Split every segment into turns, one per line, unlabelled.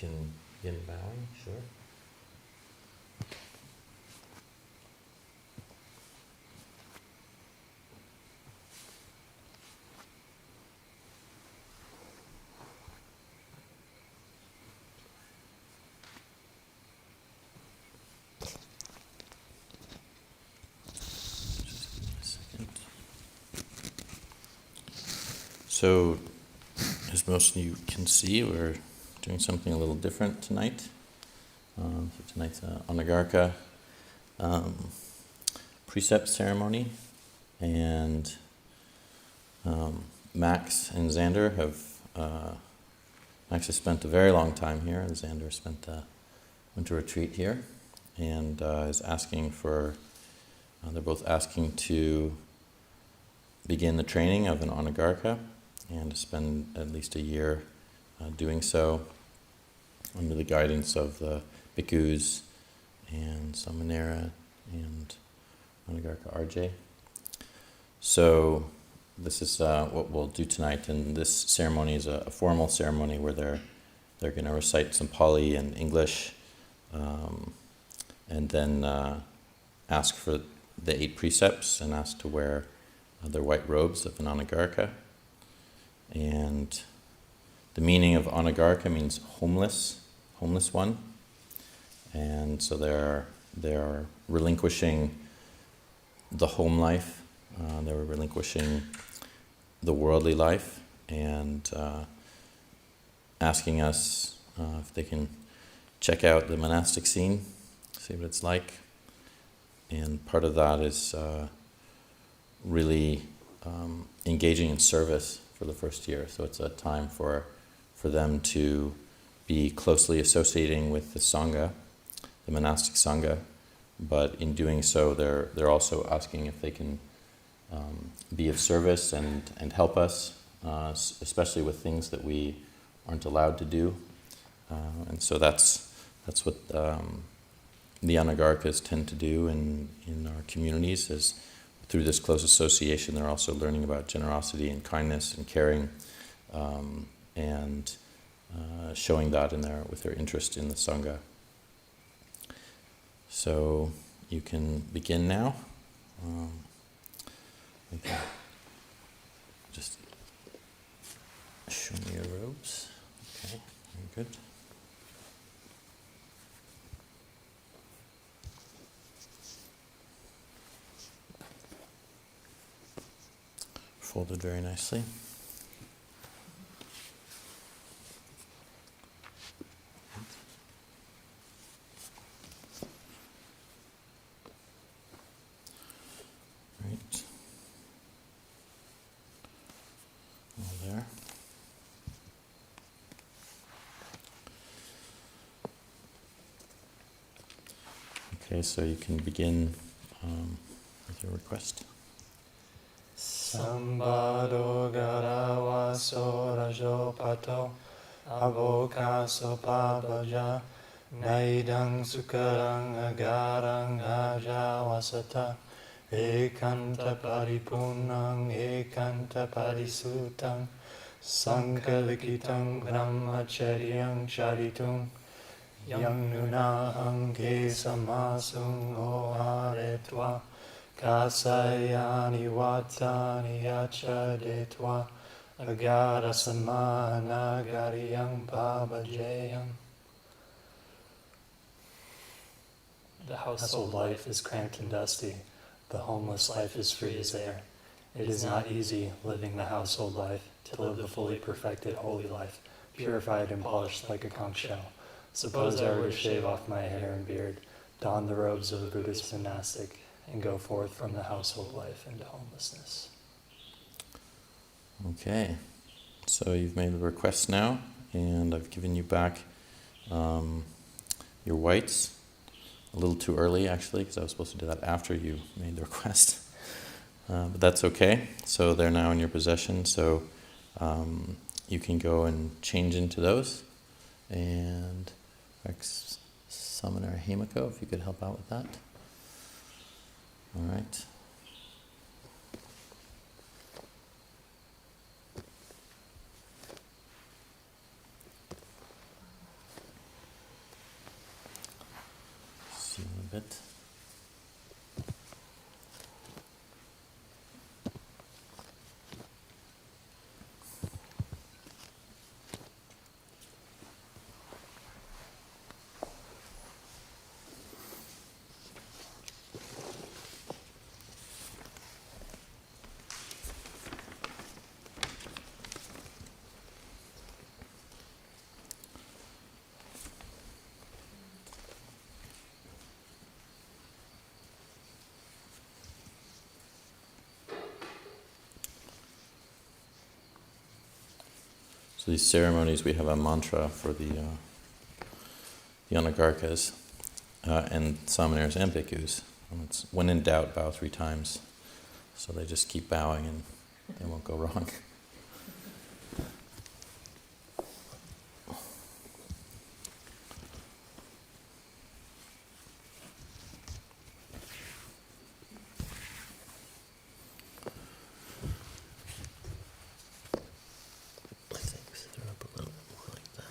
can begin bowing, sure. Just give me a second. So, as most of you can see, we're doing something a little different tonight. So tonight's Anagārika precept ceremony, and Max and Xander have actually spent a very long time here, and Xander spent a winter retreat here, and is asking for, they're both asking to begin the training of an Anagārika and to spend at least a year doing so under the guidance of the bhikkhus and Samanera and Anagārika RJ. So this is what we'll do tonight, and this ceremony is a formal ceremony where they're going to recite some Pali and English, and then ask for the 8 precepts and ask to wear their white robes of an Anagārika. And the meaning of Anagārika means homeless one, and so they're relinquishing the home life, they're relinquishing the worldly life, and asking us if they can check out the monastic scene, see what it's like. And part of that is really engaging in service for the first year. So it's a time for them to be closely associating with the Sangha, the monastic Sangha, but in doing so they're also asking if they can be of service and help us, especially with things that we aren't allowed to do. And so that's what the Anagārikas tend to do in our communities, is through this close association they're also learning about generosity and kindness and caring, and showing that with their interest in the Sangha. So you can begin now. You can just show me your robes. Okay, very good. Folded very nicely. Right. All there. Okay, so you can begin with your request.
Sambado garawa sorajo pato avokaso pabaja naidang sukarang agarang aja wasata ekanta paripunang ekanta parisutang sankalikitang brahmacharyang charitung yang nunahang ke samasung oharetva Kasayani watani achadetva agara samana gariyang babajayam. The household life is cramped and dusty. The homeless life is free as air. It is not easy living the household life, to live the fully perfected holy life, purified and polished like a conch shell. Suppose I were to shave off my hair and beard, don the robes of a Buddhist monastic, and go forth from the household life into homelessness.
Okay, so you've made the request now, and I've given you back your whites. A little too early, actually, because I was supposed to do that after you made the request. But that's okay. So they're now in your possession, so you can go and change into those. And Summoner Himiko, if you could help out with that. All right. So these ceremonies, we have a mantra for the Anagārikas and Samaritans and Bhikkhus. And it's, when in doubt, bow 3 times. So they just keep bowing and they won't go wrong. I think sit her up a little bit more like that.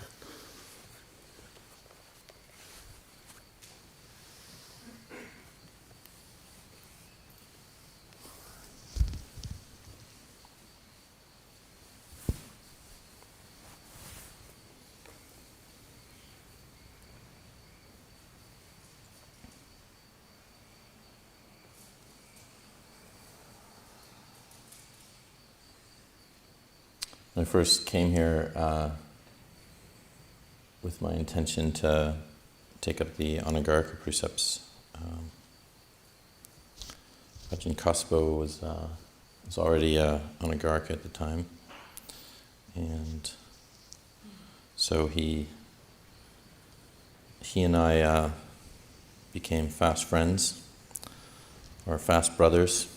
When I first came here with my intention to take up the Anagārika precepts, Ajahn Kaspo was already Anagārika at the time, and so he and I became fast friends, or fast brothers,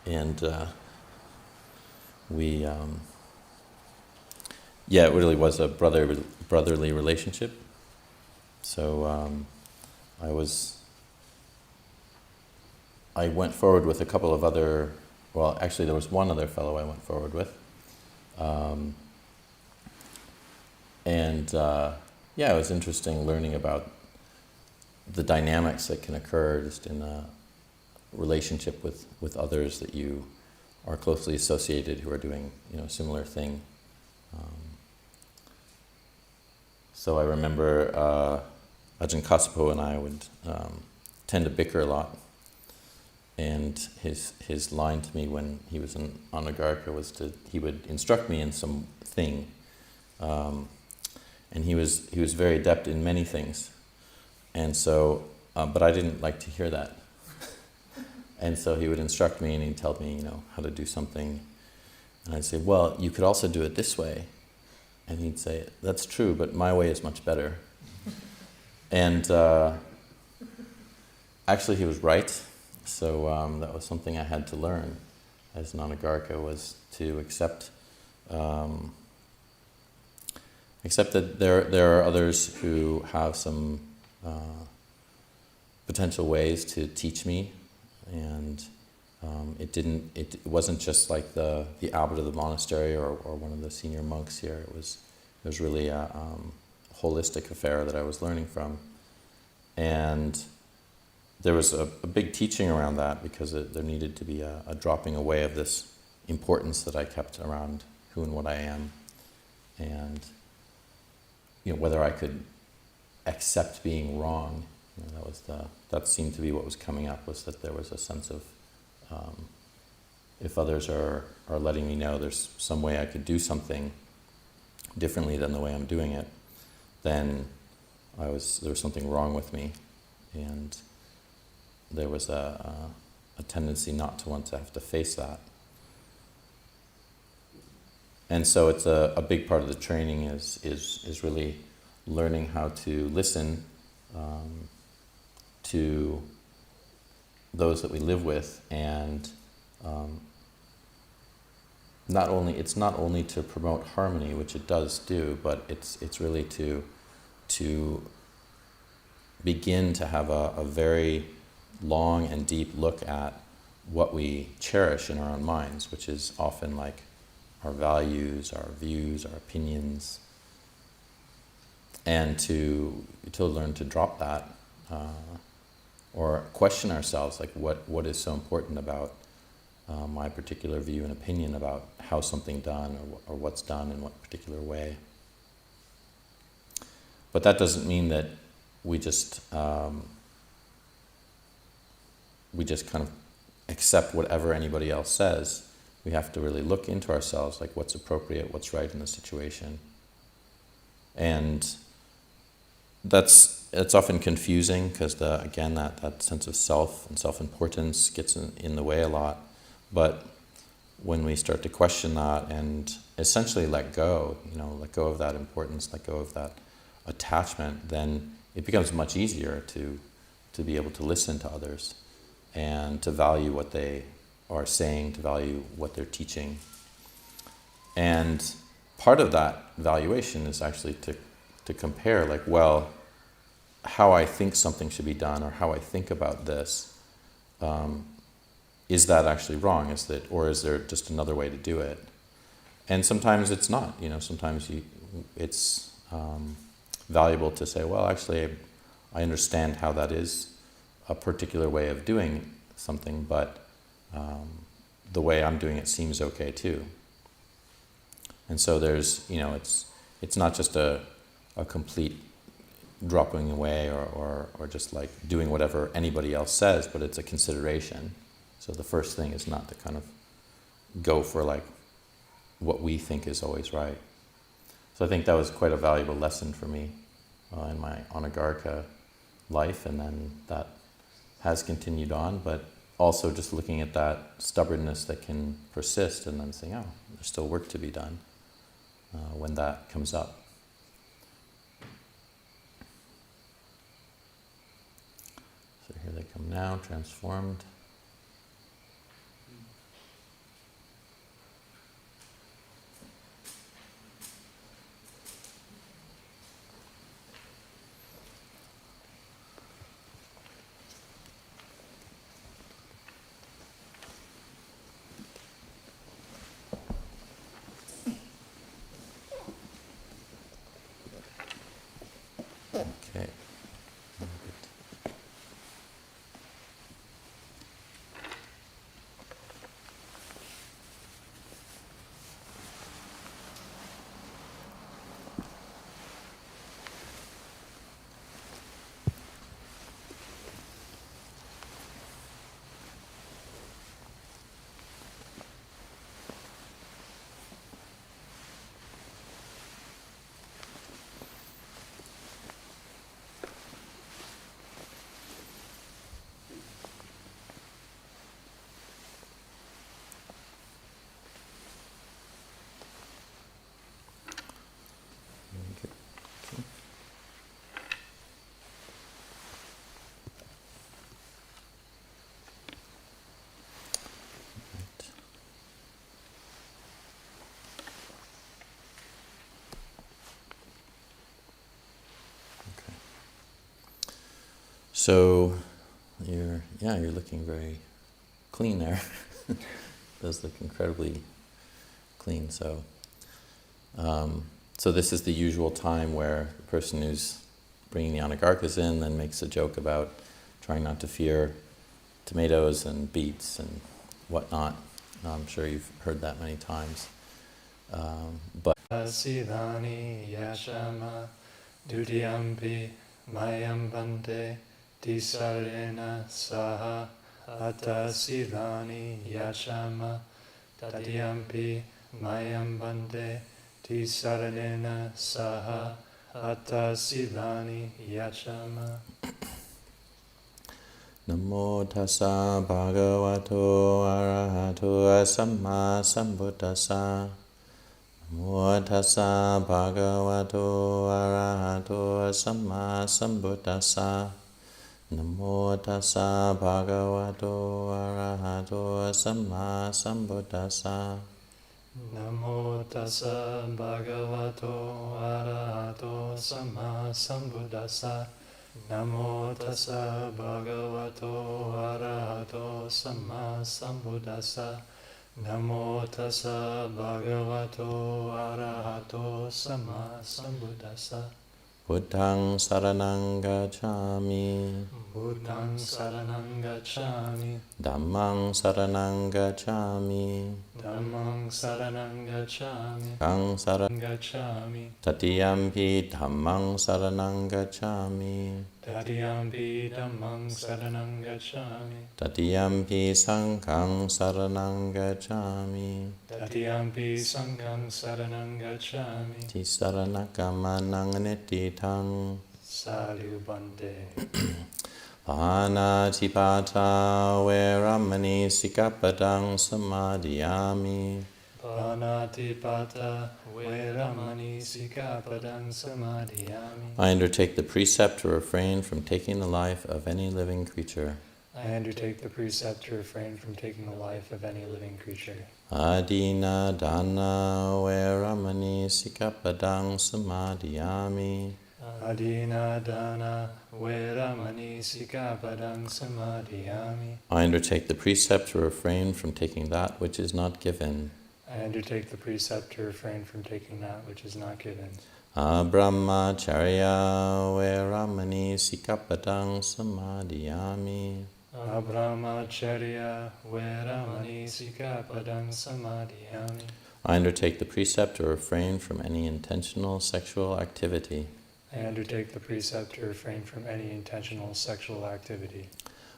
and we, it really was a brotherly relationship. So I went forward with a couple of other, well, actually there was one other fellow I went forward with. It was interesting learning about the dynamics that can occur just in a relationship with others that you are closely associated, who are doing, a similar thing. So I remember Ajahn Kaspo and I would tend to bicker a lot, and his line to me when he was in Anagārika was he would instruct me in some thing, and he was very adept in many things, and so but I didn't like to hear that. And so he would instruct me and he'd tell me, how to do something. And I'd say, well, you could also do it this way. And he'd say, that's true, but my way is much better. And actually he was right. So that was something I had to learn as an Anagārika, was to accept that there are others who have some potential ways to teach me. And it wasn't just like the abbot of the monastery or one of the senior monks here. It was really a holistic affair that I was learning from, and there was a big teaching around that, because there needed to be a dropping away of this importance that I kept around who and what I am, and whether I could accept being wrong. That seemed to be what was coming up, was that there was a sense of if others are letting me know there's some way I could do something differently than the way I'm doing it, then there was something wrong with me, and there was a tendency not to want to have to face that. And so it's a big part of the training is really learning how to listen to those that we live with, and it's not only to promote harmony, which it does do, but it's really to begin to have a very long and deep look at what we cherish in our own minds, which is often like our values, our views, our opinions, and to learn to drop that, or question ourselves, like what is so important about my particular view and opinion about how something done, or what's done in what particular way. But that doesn't mean that we just kind of accept whatever anybody else says. We have to really look into ourselves, like what's appropriate, what's right in the situation. And it's often confusing, because that sense of self and self-importance gets in the way a lot. But when we start to question that and essentially let go of that importance, let go of that attachment, then it becomes much easier to be able to listen to others and to value what they are saying, to value what they're teaching. And part of that valuation is actually to compare, like, well, how I think something should be done, or how I think about this, is that actually wrong? Or is there just another way to do it? And sometimes it's not. Sometimes it's valuable to say, well, actually, I understand how that is a particular way of doing something, but the way I'm doing it seems okay too. And so there's, it's not just a complete dropping away or just like doing whatever anybody else says, but it's a consideration. So the first thing is not to kind of go for like what we think is always right. So I think that was quite a valuable lesson for me in my Anagārika life, and then that has continued on, but also just looking at that stubbornness that can persist and then saying, oh, there's still work to be done when that comes up. So here they come now, transformed. Okay. So you're looking very clean there. Those look incredibly clean. So this is the usual time where the person who's bringing the Anagārikas in then makes a joke about trying not to fear tomatoes and beets and whatnot. I'm sure you've heard that many times. But
Asidani yashama dudiyampi mayam bante tisarena saha atasidani yashama tadiyampi mayam bante tisarena saha atasidani yashama.
Namo tassa bhagavato arahato samma sambuddhassa. Namo tassa bhagavato arahato samma sambuddhassa. Namo tassa bhagavato arahato samma sambuddhassa.
Namo tassa bhagavato arahato samma sambuddhassa. Namo tassa bhagavato arahato samma sambuddhassa. Namo tassa bhagavato arahato samma sambuddhassa.
Buddhaṃ saranang gacchāmi.
Buddhaṃ saranang gacchāmi.
Dhammāṃ saranang gacchāmi.
Dhammāṃ saranang gacchāmi.
Saṅghāṃ saranang
Gacchāmi.
Tatiyampi dhammāṃ saranang gacchāmi.
Tatiyampi dhammāṃ saranang gacchāmi.
Tatiyampi saṅghāṃ saranang gacchāmi.
Tatiyampi saṅghāṃ saranang gacchāmi.
Tisaranakamanang nititaṃ.
Sadhu bante.
Pāṇātipātā veramani sikapadaṃ samadhiyāmi.
Panatipata Veramani Sikapadang Samadhiyami.
I undertake the precept to refrain from taking the life of any living creature.
I undertake the precept to refrain from taking the life of any living creature.
Adina dana veramani sikapadang samadhiyami.
Adina dana Veramani Sikapadang Samadhiyami.
I undertake the precept to refrain from taking that which is not given.
I undertake the precept to refrain from taking that which is not given.
Abrahmacharya veramani sikapadang samadhiyami.
Abrahmacharya Veramani Sikapadang Samadhiyami.
I undertake the precept to refrain from any intentional sexual activity.
I undertake the precept to refrain from any intentional sexual activity.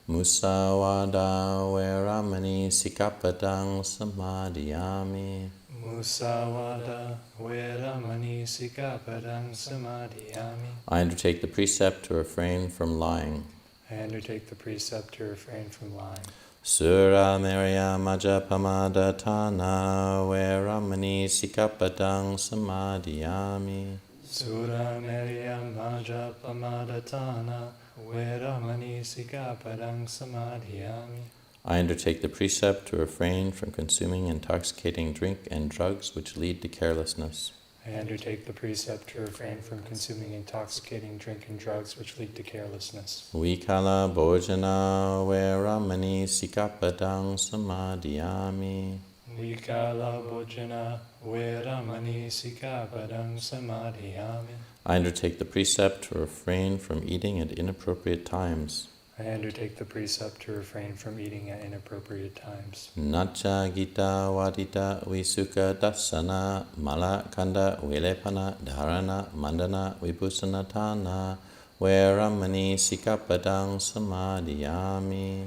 Musawada veramani sikapadang samadhiyami.
Musawada Veramani Sikapadang Samadhiyami.
I undertake the precept to refrain from lying.
I undertake the precept to refrain from lying.
Sura Merya Majapamada Tana Veramani Sikapadang Samadhiyami.
Sura Merya Maja Pamadatana Veramani Sikapadang Samadhiyami.
I undertake the precept to refrain from consuming intoxicating drink and drugs which lead to carelessness.
I undertake the precept to refrain from consuming intoxicating drink and drugs which lead to carelessness.
Vikala Bhojana Veramani Sikapadang Samadhiyami.
Vikala Bhojana Veramani Sikapadang Samadhiyami.
I undertake the precept to refrain from eating at inappropriate times.
I undertake the precept to refrain from eating at inappropriate times.
Nacha Gita Wadita Visuka Dasana Malakanda Vilepana Dharana Mandana Vibhusanatana Veramani Sikapadang Samadhiyami.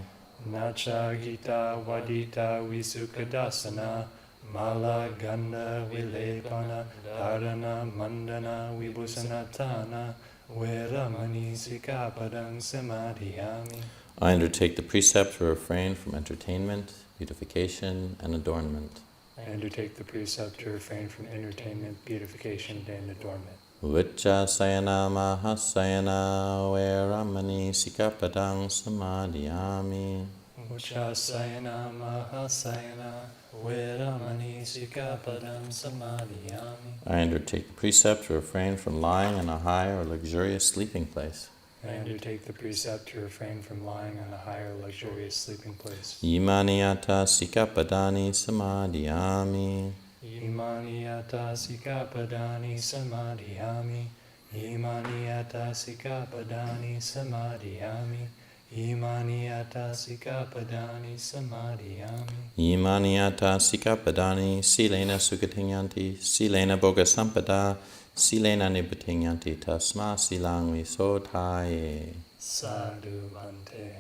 Nacha Gita Vadita Visukadasana Mala Ganda Vilepana Dharana Mandana Vibhusanatana Veramani Sikapadang Samadhiyami.
I undertake the precept to refrain from entertainment, beautification, and adornment.
I undertake the precept to refrain from entertainment, beautification, and adornment.
Vicca Sayana Mahasayana Veramani Sikapadang Samadhiyami.
Uchasayana Mahasayana Veramani Sikapadang Samadhiyami.
I undertake the precept to refrain from lying in a high or luxurious sleeping place.
I undertake the precept to refrain from lying on a high or luxurious sleeping place.
Imaniyata Sikapadani Samadhiyami.
Imaniyata Sikapadani Samadhiyami. Imaniyata Sikapadani Samadhiyami. Imaniyata Sikapadani Samadhiyami.
Imaniyata Sikapadani Silena Sukatinyanti Silena Boga Sampada Silena Nipatinyanti Tasma Silang Visotaye.
Sadhu Bhante.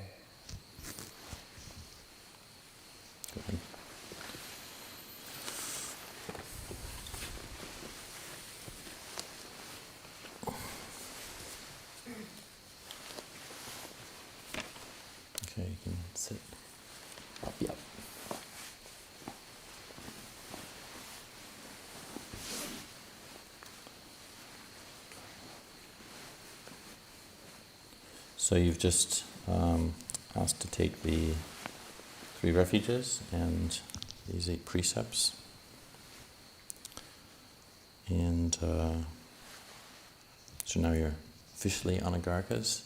Okay, you can sit. Yep. So you've just asked to take the 3 refuges and these 8 precepts. And so now you're officially Anagārikas.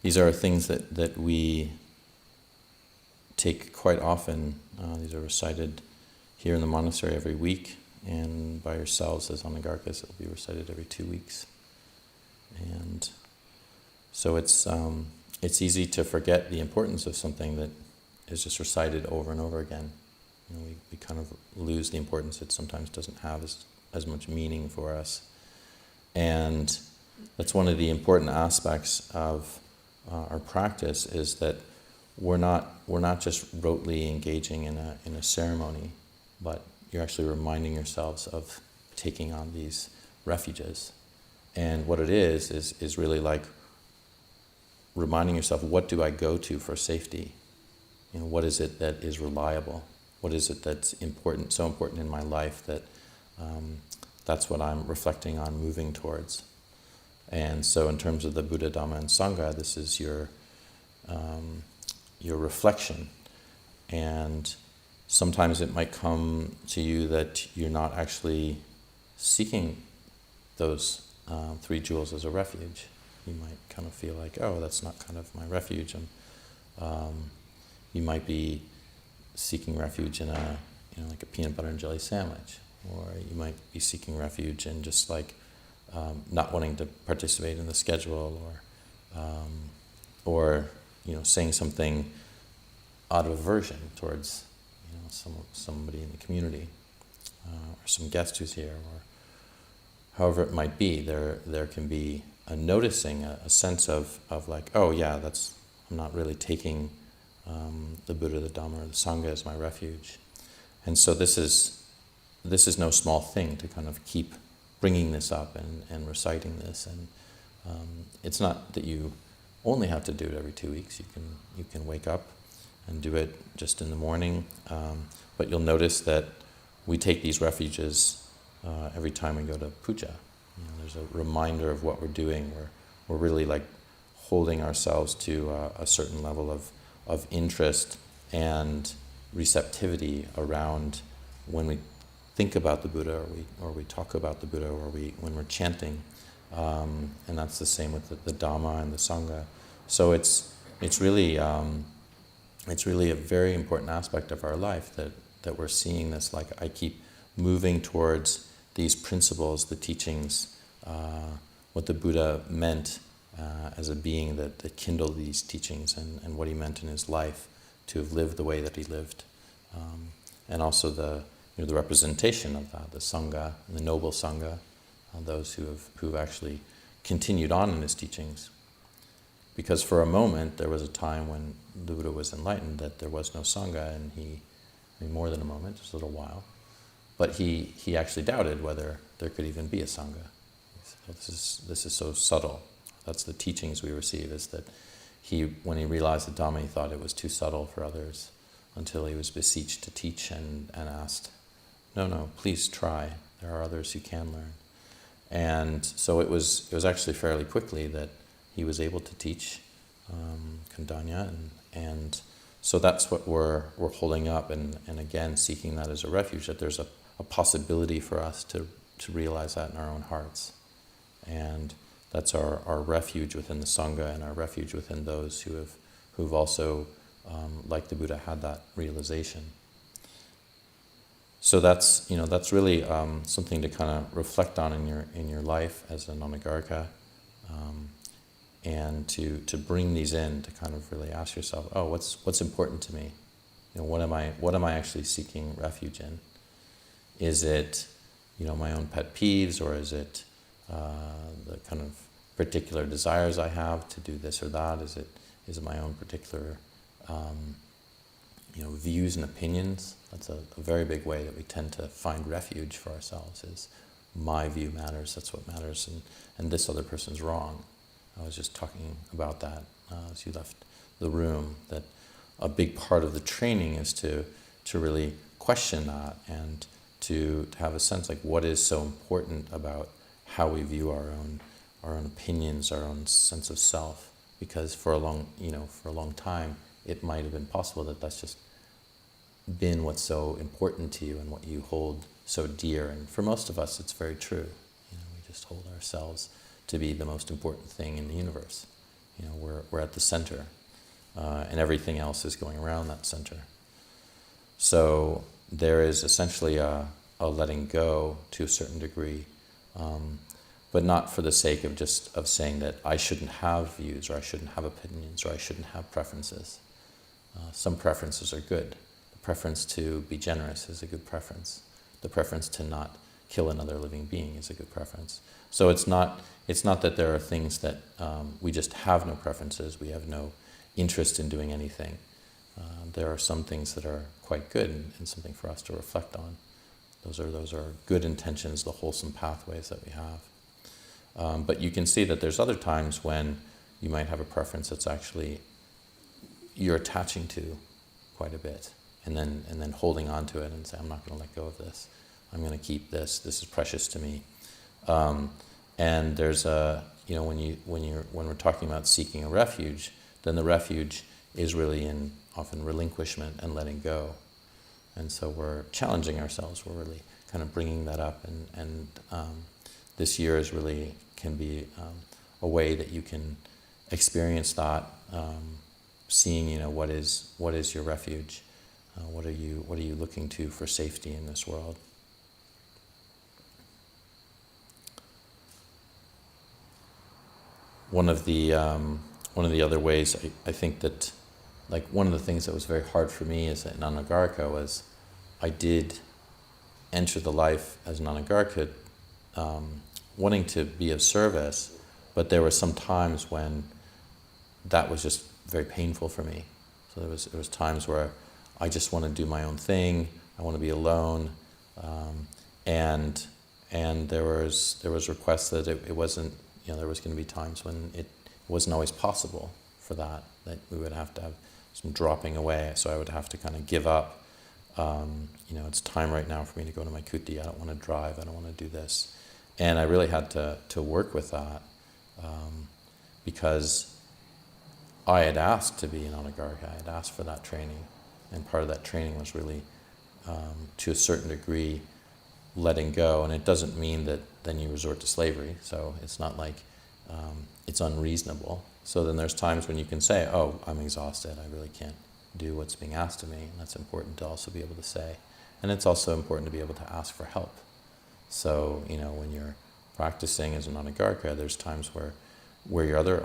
These are things that we take quite often. These are recited here in the monastery every week, and by yourselves as Anagārikas, it will be recited every 2 weeks. And so it's easy to forget the importance of something that is just recited over and over again. You know, we kind of lose the importance. It sometimes doesn't have as much meaning for us. And that's one of the important aspects of our practice, is that we're not just rotely engaging in a ceremony, but you're actually reminding yourselves of taking on these refuges. And what it is really like reminding yourself, what do I go to for safety? what is it that is reliable? What is it that's important, so important in my life that that's what I'm reflecting on, moving towards? And so in terms of the Buddha, Dhamma, and Sangha, this is your reflection. And sometimes it might come to you that you're not actually seeking those three jewels as a refuge. You might kind of feel like, oh, that's not kind of my refuge. You might be seeking refuge in like a peanut butter and jelly sandwich, or you might be seeking refuge in just like not wanting to participate in the schedule, or saying something out of aversion towards somebody in the community, or some guest who's here, or however it might be. There can be a noticing, a sense of like, oh yeah, I'm not really taking the Buddha, the Dhamma, or the Sangha as my refuge. And so this is no small thing to kind of keep bringing this up and reciting this. And it's not that you only have to do it every 2 weeks. You can wake up and do it just in the morning. But you'll notice that we take these refuges every time we go to puja. There's a reminder of what we're doing. We're really like holding ourselves to a certain level of interest and receptivity around when we think about the Buddha, or we talk about the Buddha, or when we're chanting, and that's the same with the Dhamma and the Sangha. So it's really a very important aspect of our life that we're seeing this. Like, I keep moving towards these principles, the teachings, what the Buddha meant as a being that kindled these teachings, and what he meant in his life to have lived the way that he lived, and also the representation of that, the Sangha, the noble Sangha, those who've actually continued on in his teachings. Because for a moment there was a time when the Buddha was enlightened that there was no Sangha, and more than a moment, just a little while, but he actually doubted whether there could even be a Sangha. So this is so subtle. That's the teachings we receive, is that when he realized the Dhamma, he thought it was too subtle for others, until he was beseeched to teach and asked, no, please try. There are others who can learn. And so it was actually fairly quickly that he was able to teach Kandanya, and so that's what we're holding up, and again seeking that as a refuge, that there's a possibility for us to realize that in our own hearts. And that's our refuge within the Sangha, and our refuge within those who've also, like the Buddha, had that realization. So that's really something to kind of reflect on in your life as an Anagārika, and to bring these in, to kind of really ask yourself, oh, what's important to me? What am I actually seeking refuge in? Is it my own pet peeves, or is it the kind of particular desires I have to do this or that? Is it my own particular views and opinions? That's a very big way that we tend to find refuge for ourselves, is my view matters, that's what matters, and this other person's wrong. I was just talking about that as you left the room, that a big part of the training is to really question that, and to have a sense like what is so important about how we view our own opinions, our own sense of self. Because for a long time it might have been possible that that's just been what's so important to you and what you hold so dear. And for most of us it's very true. We just hold ourselves to be the most important thing in the universe. We're at the center, and everything else is going around that center. So there is essentially a letting go to a certain degree, but not for the sake of saying that I shouldn't have views, or I shouldn't have opinions, or I shouldn't have preferences. Some preferences are good. The preference to be generous is a good preference. The preference to not kill another living being is a good preference. So it's not that there are things that we just have no preferences, we have no interest in doing anything. There are some things that are quite good, and something for us to reflect on. Those are good intentions, the wholesome pathways that we have. But you can see that there's other times when you might have a preference that's actually you're attaching to, quite a bit, and then holding on to it and say, I'm not going to let go of this. I'm going to keep this. This is precious to me. And there's when we're talking about seeking a refuge, then the refuge is really in often relinquishment and letting go. And so we're challenging ourselves. We're really kind of bringing that up, and this year is really can be a way that you can experience that, seeing what is your refuge, what are you looking to for safety in this world. One of the other ways I think that, like, one of the things that was very hard for me is that in Anagārika was I did enter the life as an Anagārika wanting to be of service, but there were some times when that was just very painful for me. So there was times where I just want to do my own thing. I want to be alone, and there was requests that it wasn't. There was going to be times when it wasn't always possible for that we would have to have some dropping away. So I would have to kind of give up. It's time right now for me to go to my kuti. I don't want to drive. I don't want to do this. And I really had to work with that because I had asked to be an Anagārika. I had asked for that training. And part of that training was really, to a certain degree, letting go. And it doesn't mean that then you resort to slavery. So it's not like it's unreasonable. So then there's times when you can say, oh, I'm exhausted. I really can't do what's being asked of me. And that's important to also be able to say. And it's also important to be able to ask for help. So, when you're practicing as an Anagārika, there's times where your other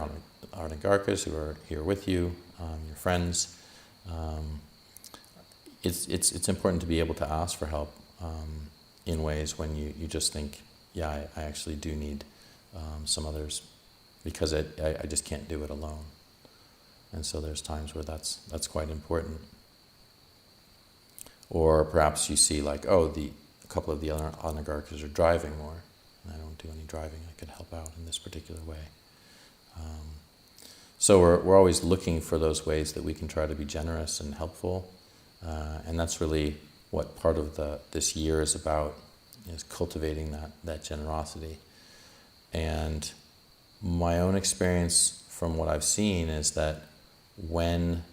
Anagārikas who are here with you, your friends, it's important to be able to ask for help in ways when you just think, yeah, I actually do need some others because I just can't do it alone. And so there's times where that's quite important. Or perhaps you see like, a couple of the other Anagārikas are driving more, and I don't do any driving. I could help out in this particular way. So we're always looking for those ways that we can try to be generous and helpful, and that's really what part of this year is about, is cultivating that generosity. And my own experience from what I've seen is that when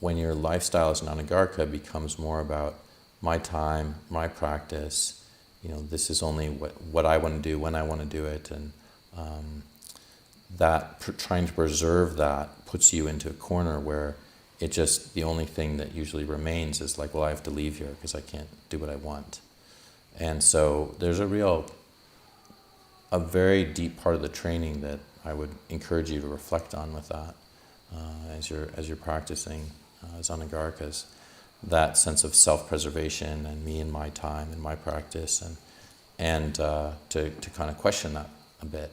when your lifestyle as an Anagārika becomes more about my time, my practice, this is only what I want to do when I want to do it, and trying to preserve that puts you into a corner where the only thing that usually remains is like, well, I have to leave here because I can't do what I want. And so there's a very deep part of the training that I would encourage you to reflect on with that as you're practicing as Anagārikas, that sense of self-preservation and me and my time and my practice, and to kind of question that a bit,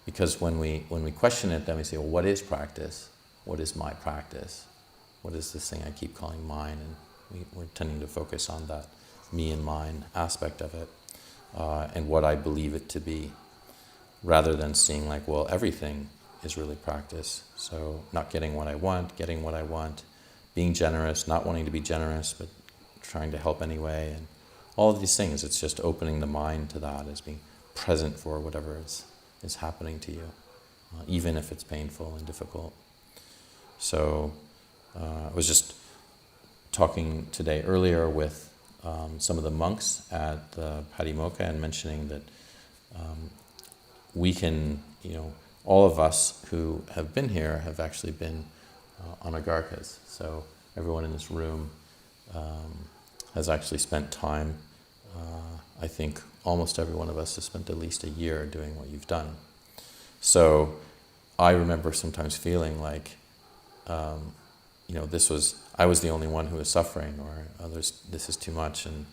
because when we question it, then we say, well, what is practice? What is my practice? What is this thing I keep calling mine? And we're tending to focus on that me and mine aspect of it, and what I believe it to be, rather than seeing like, well, everything is really practice. So not getting what I want, getting what I want, being generous, not wanting to be generous, but trying to help anyway, and all of these things. It's just opening the mind to that as being present for whatever is happening to you, even if it's painful and difficult. So I was just talking today earlier with some of the monks at the Patimokkha and mentioning that we can, all of us who have been here have actually been Anagārikas. So everyone in this room has actually spent time, I think almost every one of us has spent at least a year doing what you've done. So I remember sometimes feeling like, I was the only one who was suffering, or this is too much, and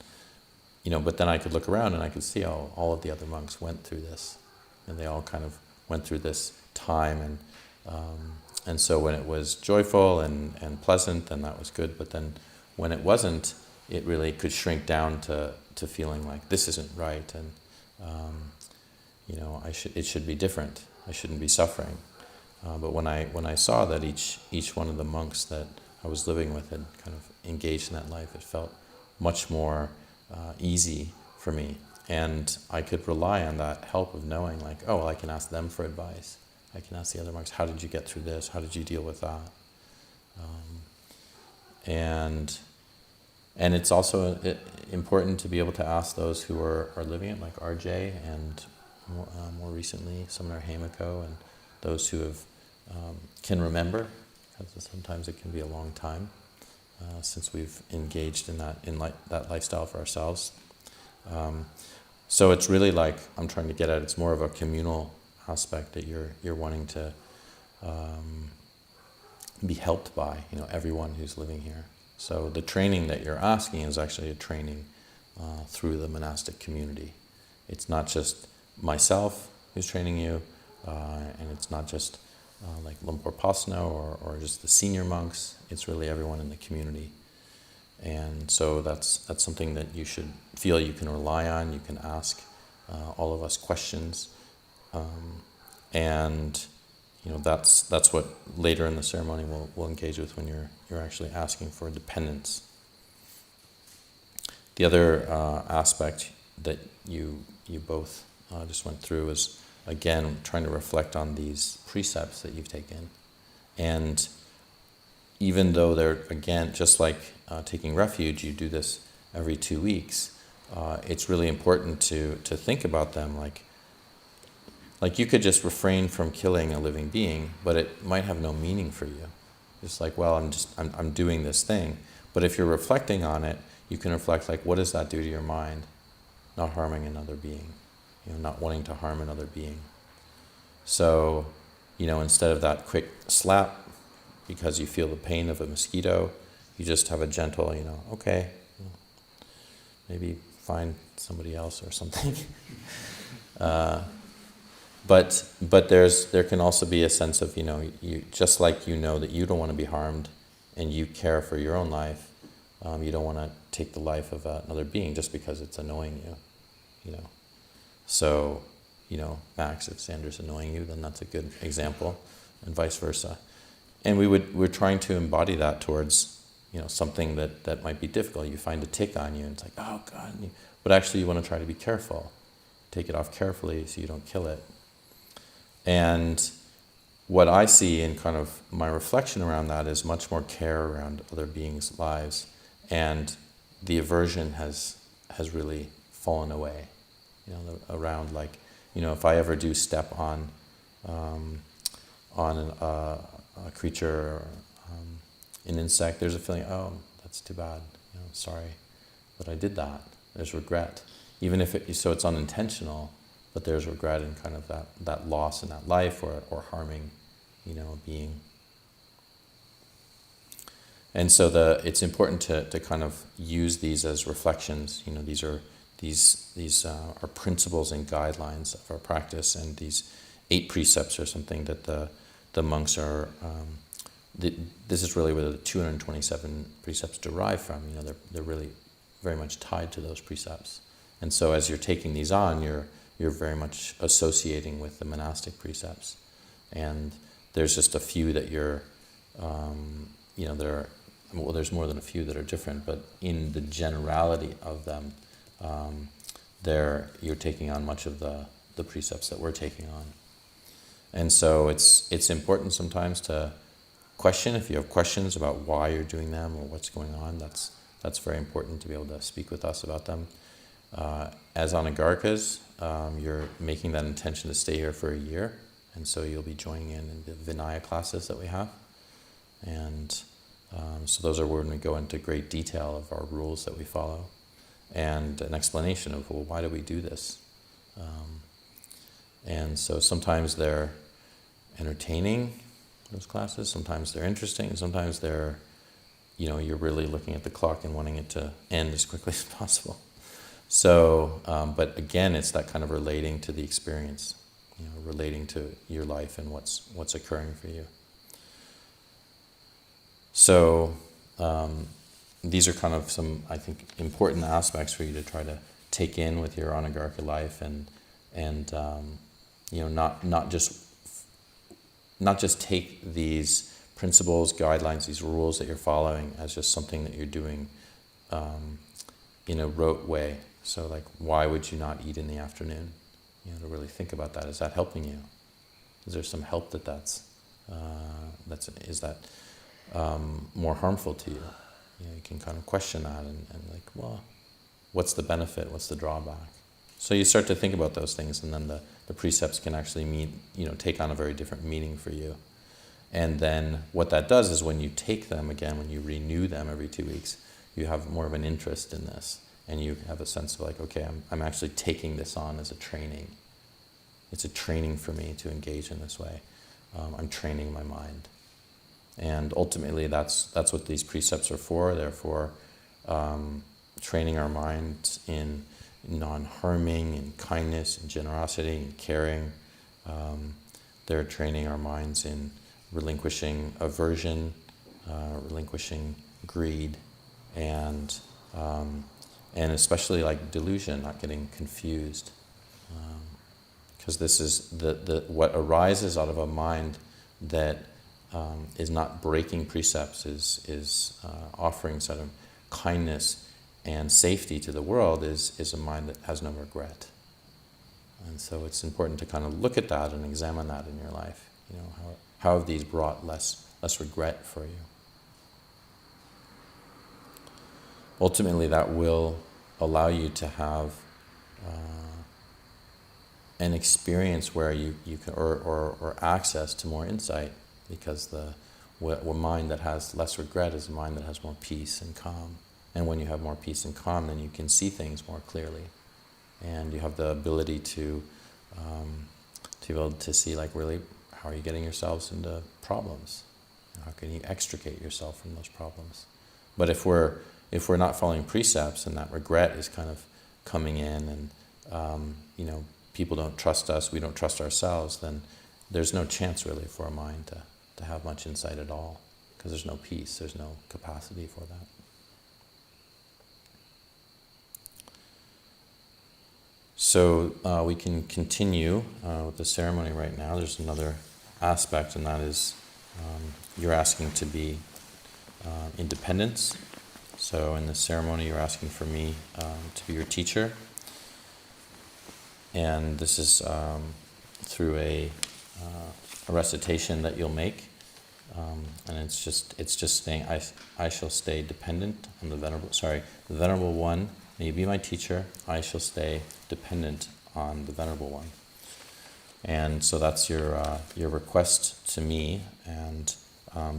but then I could look around and I could see how all of the other monks went through this, and they all kind of went through this time, and so when it was joyful and pleasant, then that was good. But then when it wasn't, it really could shrink down to feeling like this isn't right, and it should be different. I shouldn't be suffering. But when I saw that each one of the monks that I was living with had kind of engaged in that life, it felt much more easy for me. And I could rely on that help of knowing, like, oh, well, I can ask them for advice. I can ask the other monks, how did you get through this? How did you deal with that? And it's also important to be able to ask those who are living it, like RJ, and more recently, Seminar Hamiko, and those who have can remember, because sometimes it can be a long time since we've engaged in that lifestyle for ourselves. So it's really like I'm trying to get at. It's more of a communal aspect that you're wanting to be helped by, everyone who's living here. So the training that you're asking is actually a training through the monastic community. It's not just myself who's training you, and it's not just like Lumpur Pasno or just the senior monks. It's really everyone in the community. And so that's something that you should feel you can rely on. You can ask all of us questions, and that's what later in the ceremony we'll engage with when you're actually asking for dependence. The other aspect that you both just went through is, again, trying to reflect on these precepts that you've taken. And even though they're, again, just like taking refuge, you do this every 2 weeks, it's really important to think about them like you could just refrain from killing a living being, but it might have no meaning for you. It's like, well, I'm doing this thing. But if you're reflecting on it, you can reflect, like, what does that do to your mind? Not harming another being, not wanting to harm another being. So, instead of that quick slap because you feel the pain of a mosquito, you just have a gentle, okay, maybe find somebody else or something. But there can also be a sense of, you just like that you don't want to be harmed and you care for your own life, you don't want to take the life of another being just because it's annoying you. So, Max, if Xander's annoying you, then that's a good example, and vice versa. And we're trying to embody that towards, something that might be difficult. You find a tick on you and it's like, oh God, but actually you want to try to be careful. Take it off carefully so you don't kill it. And what I see in kind of my reflection around that is much more care around other beings' lives, and the aversion has really fallen away. Around, like, if I ever do step on a creature or an insect, there's a feeling, oh, that's too bad. Sorry that I did that. There's regret, even if it's unintentional. But there's regret in kind of that loss in that life or harming, a being. And so it's important to kind of use these as reflections. These are principles and guidelines of our practice, and these 8 precepts are something that the monks are. This is really where the 227 precepts derive from. They're really very much tied to those precepts. And so as you're taking these on, you're very much associating with the monastic precepts. And there's just a few that you're, there's more than a few that are different, but in the generality of them, you're taking on much of the precepts that we're taking on. And so it's important sometimes to question, if you have questions about why you're doing them or what's going on, that's very important to be able to speak with us about them. As Anagārikas, you're making that intention to stay here for a year, and so you'll be joining in the Vinaya classes that we have. And so those are when we go into great detail of our rules that we follow, and an explanation of, well, why do we do this? And so sometimes they're entertaining, those classes, sometimes they're interesting, and sometimes they're, you're really looking at the clock and wanting it to end as quickly as possible. So, but again, it's that kind of relating to the experience, relating to your life and what's occurring for you. So, these are kind of some, I think, important aspects for you to try to take in with your Anagārika life, and not just not just take these principles, guidelines, these rules that you're following as just something that you're doing in a rote way. So like, why would you not eat in the afternoon? To really think about that. Is that helping you? Is there some help is that more harmful to you? You can kind of question that and like, well, what's the benefit? What's the drawback? So you start to think about those things, and then the precepts can actually take on a very different meaning for you. And then what that does is when you take them again, when you renew them every 2 weeks, you have more of an interest in this, and you have a sense of like, okay, I'm actually taking this on as a training. It's a training for me to engage in this way. I'm training my mind. And ultimately that's what these precepts are for. They're for training our mind in non-harming, in kindness, in generosity, in caring. They're training our minds in relinquishing aversion, relinquishing greed, and especially like delusion, not getting confused. Because this is what arises out of a mind that is not breaking precepts, is offering sort of kindness and safety to the world, is a mind that has no regret. And so it's important to kind of look at that and examine that in your life. How have these brought less regret for you? Ultimately, that will allow you to have an experience where you can, or access to more insight, because the mind that has less regret is a mind that has more peace and calm. And when you have more peace and calm, then you can see things more clearly, and you have the ability to be able to see, like, really, how are you getting yourselves into problems? How can you extricate yourself from those problems? But if we're not following precepts, and that regret is kind of coming in, and people don't trust us, we don't trust ourselves, then there's no chance really for a mind to have much insight at all, because there's no peace, there's no capacity for that. So we can continue with the ceremony right now. There's another aspect, and that is you're asking to be independence. So in the ceremony, you're asking for me to be your teacher. And this is through a recitation that you'll make, and it's just saying, I shall stay dependent on the Venerable One. May you be my teacher. I shall stay dependent on the Venerable One. And so that's your request to me. And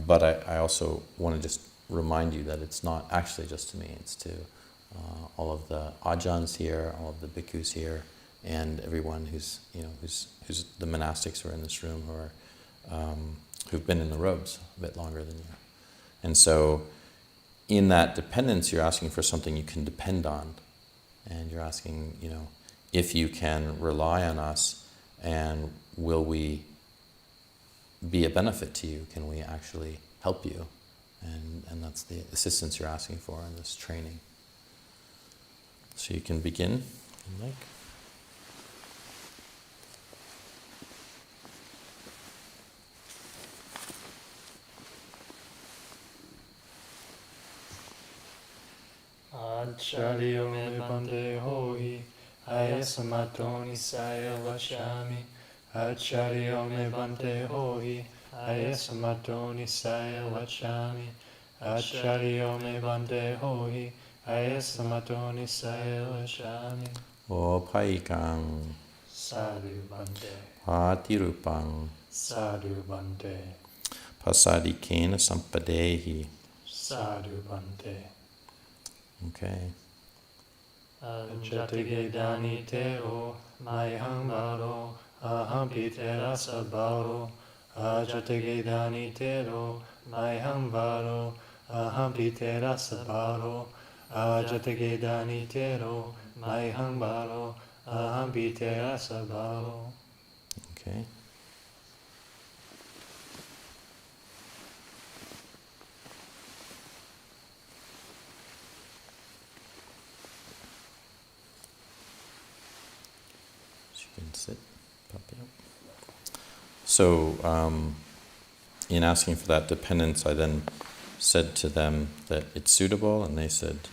but I also want to just remind you that it's not actually just to me. It's to all of the ajahns here, all of the bhikkhus here, and everyone who's the monastics who are in this room, who've been in the robes a bit longer than you. And so in that dependence, you're asking for something you can depend on. And you're asking, if you can rely on us, and will we be a benefit to you? Can we actually help you? And that's the assistance you're asking for in this training. So you can begin, if you like.
Acharyo me bande hohi, ayasamatoni saya vachami. Acharyo me bande hohi, ayasamatoni saya vachami. Acharyo me bande hohi, ayasamatoni saya vachami.
O paikang,
Sadhu bande,
patirupang,
sadhu bande,
pasadikena sampadehi.
sadhu bande.
Okay.
Jatige dani teo, mayhang baro, aham pitera sabaro. Jatige dani teo, mayhang baro, aham pitera sabaro. Jatige dani teo, mayhang baro, aham pitera sabaro.
Okay. Sit, pop it up. So in asking for that dependence, I then said to them that it's suitable, and they said,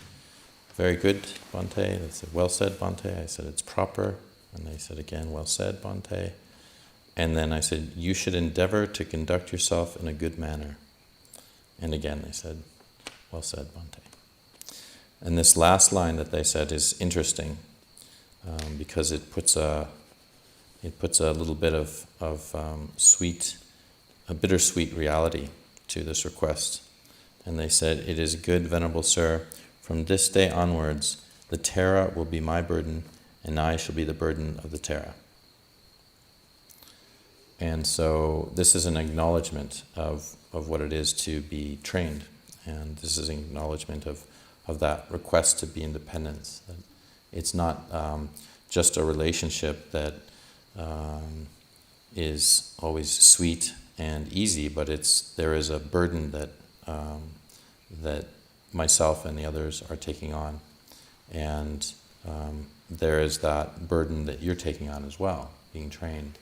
very good, Bhante. They said, well said, Bhante. I said, it's proper. And they said again, well said, Bhante. And then I said, you should endeavor to conduct yourself in a good manner. And again they said, well said, Bhante. And this last line that they said is interesting, because it puts a little bit of a bittersweet reality to this request. And they said, it is good, Venerable Sir, from this day onwards, the Tara will be my burden, and I shall be the burden of the Tara. And so this is an acknowledgement of what it is to be trained. And this is an acknowledgement of that request to be independent. That it's not just a relationship that is always sweet and easy, but there is a burden that myself and the others are taking on. And there is that burden that you're taking on as well, being trained.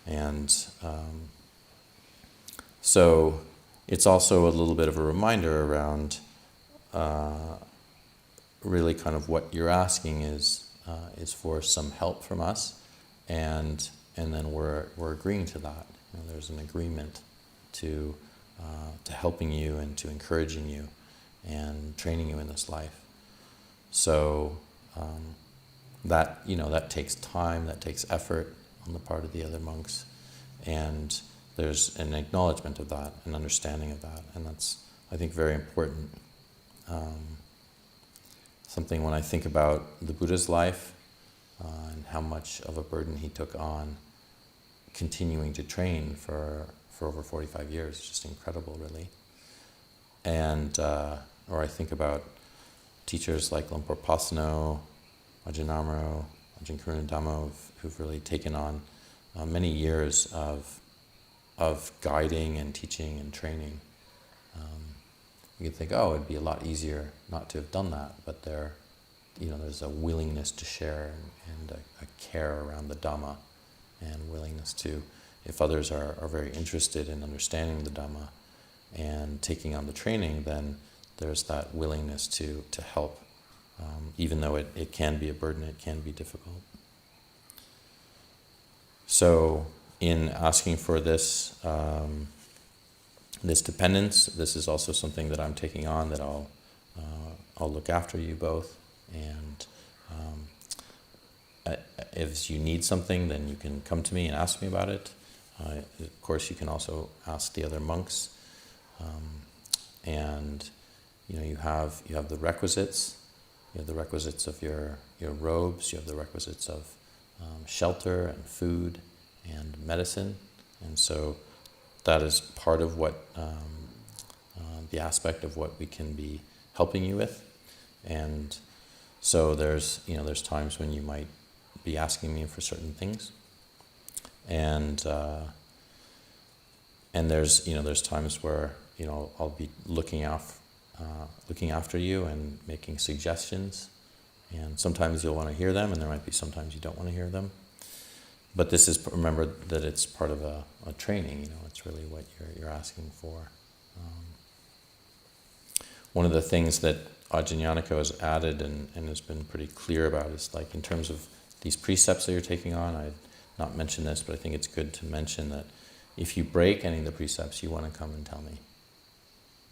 And so it's also a little bit of a reminder around really kind of what you're asking is for some help from us, and then we're agreeing to that. You know, there's an agreement to helping you and to encouraging you and training you in this life. So that takes time, that takes effort on the part of the other monks, and there's an acknowledgement of that, an understanding of that, and that's, I think, very important. Something when I think about the Buddha's life and how much of a burden he took on continuing to train for over 45 years, it's just incredible, really. And or I think about teachers like Lumpur Pasano, Ajahn Amaro, Ajahn Karunadhammo, who've really taken on many years of guiding and teaching and training. You could think, it'd be a lot easier not to have done that, but there's a willingness to share and a care around the Dhamma, and willingness to, if others are very interested in understanding the Dhamma and taking on the training, then there's that willingness to help, even though it can be a burden, it can be difficult. So in asking for this dependence, this is also something that I'm taking on, that I'll look after you both, and if you need something, then you can come to me and ask me about it. Of course, you can also ask the other monks, and you have the requisites. You have the requisites of your robes. You have the requisites of shelter and food and medicine, and so that is part of what the aspect of what we can be helping you with. And so there's times when you might be asking me for certain things, and there's times where I'll be looking after you and making suggestions, and sometimes you'll want to hear them, and there might be sometimes you don't want to hear them. But this is, remember that it's part of a training. It's really what you're asking for. One of the things that Ajahn Yanako has added and has been pretty clear about is, like, in terms of these precepts that you're taking on. I had not mentioned this, but I think it's good to mention that if you break any of the precepts, you want to come and tell me.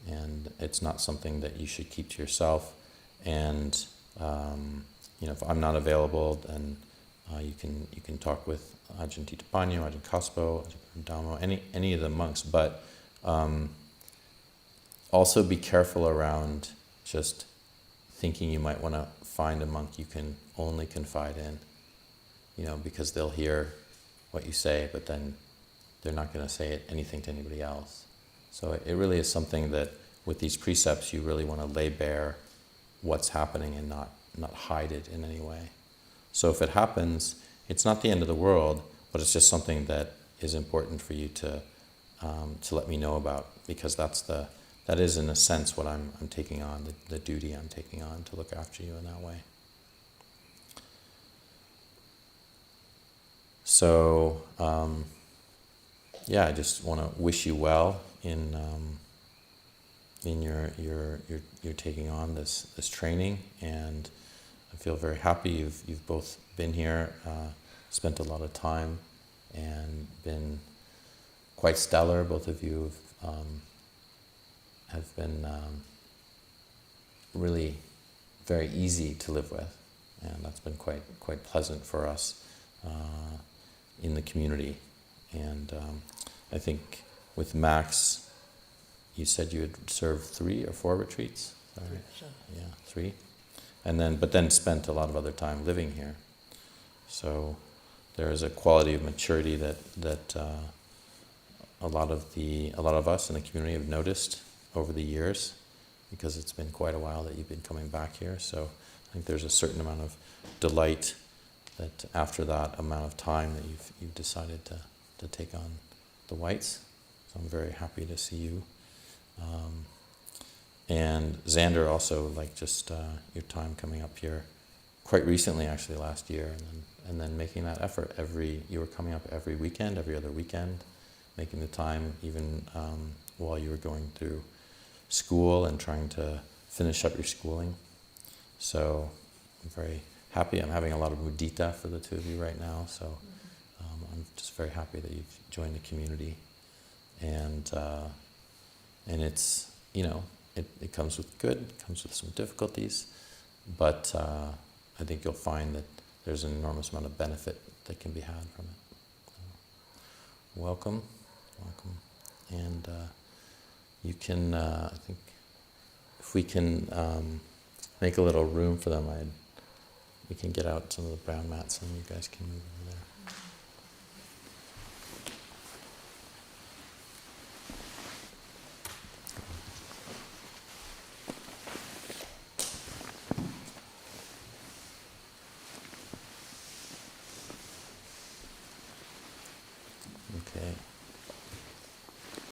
And it's not something that you should keep to yourself. And if I'm not available, then you can talk with Ajahn Titapanyo, Ajahn Kaspo, Ajahn Dhammo, any of the monks. But also be careful around just thinking you might want to find a monk you can only confide in, because they'll hear what you say, but then they're not going to say anything to anybody else. So it really is something that with these precepts you really want to lay bare what's happening and not hide it in any way. So if it happens, it's not the end of the world, but it's just something that is important for you to let me know about, because that is in a sense what I'm taking on, the duty I'm taking on to look after you in that way. So yeah, I just want to wish you well in your taking on this training, and I feel very happy you've both been here, spent a lot of time, and been quite stellar. Both of you have been really very easy to live with, and that's been quite pleasant for us in the community. And I think with Max, you said you had served 3 or 4 retreats. Is that right?
Sure.
Yeah, 3, but then spent a lot of other time living here. So there is a quality of maturity that a lot of us in the community have noticed over the years, because it's been quite a while that you've been coming back here. So I think there's a certain amount of delight that after that amount of time that you've decided to take on the whites. So I'm very happy to see you. And Xander also, just your time coming up here quite recently, actually last year, and then making that effort you were coming up every weekend, every other weekend, making the time even while you were going through school and trying to finish up your schooling. So I'm very happy. I'm having a lot of mudita for the two of you right now, so I'm just very happy that you've joined the community. And it's, it comes with good, it comes with some difficulties, but I think you'll find that there's an enormous amount of benefit that can be had from it. So, welcome. And you can, I think, if we can make a little room for them, we can get out some of the brown mats and you guys can move over there. Okay.